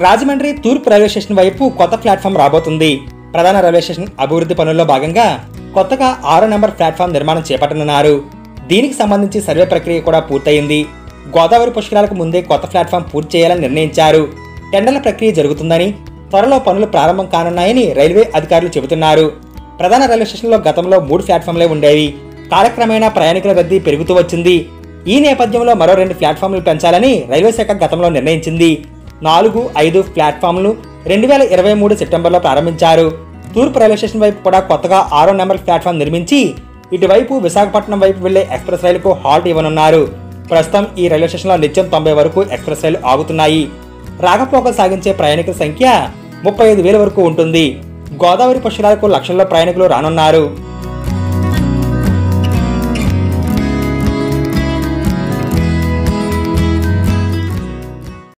రాజమండ్రి తూర్పు railway station వైపు కొత్త ప్లాట్ఫామ్ రాబోతుంది. ప్రధాన రైల్వే స్టేషన్ అభివృద్ధి పనుల్లో భాగంగా కొత్తగా 6వ నెంబర్ ప్లాట్ఫామ్ నిర్మాణం చేపట్టనున్నారు. దీనికి సంబంధించి సర్వే ప్రక్రియ కూడా పూర్తయింది. గోదావరి పుష్కరాలకు ముందే కొత్త ప్లాట్ఫామ్ పూర్తి చేయాలని నిర్ణయించారు. టెండర్ల ప్రక్రియ జరుగుతుందని, త్వరలో పనులు ప్రారంభం కానున్నాయని రైల్వే అధికారులు చెబుతున్నారు. ప్రధాన రైల్వే స్టేషన్లో గతంలో 3 ప్లాట్ఫామ్లే ఉండేవి. కాలక్రమేణా ప్రయాణికుల రద్దీ పెరుగుతూ వచ్చింది. ఈ నేపథ్యంలో మరో 2 ప్లాట్ఫామ్లు పెంచాలని రైల్వే శాఖ గతంలో నిర్ణయించింది. 4, 5 ప్లాట్ఫామ్లు 2023 సెప్టెంబర్లో ప్రారంభించారు. తూర్పు రైల్వే స్టేషన్ వైపు కూడా కొత్తగా 6వ నెంబర్ ప్లాట్ఫామ్ నిర్మించి ఇటువైపు విశాఖపట్నం వైపు వెళ్లే ఎక్స్ప్రెస్ రైలుకు హాల్ట్ ఇవ్వనున్నారు. ప్రస్తుతం ఈ రైల్వే స్టేషన్లో నిత్యం 90 వరకు ఎక్స్ప్రెస్ రైలు ఆగుతున్నాయి. రాకపోకలు సాగించే ప్రయాణికుల సంఖ్య 35,000 వరకు ఉంటుంది. గోదావరి పుష్కరాలకు లక్షల్లో ప్రయాణికులు రానున్నారు.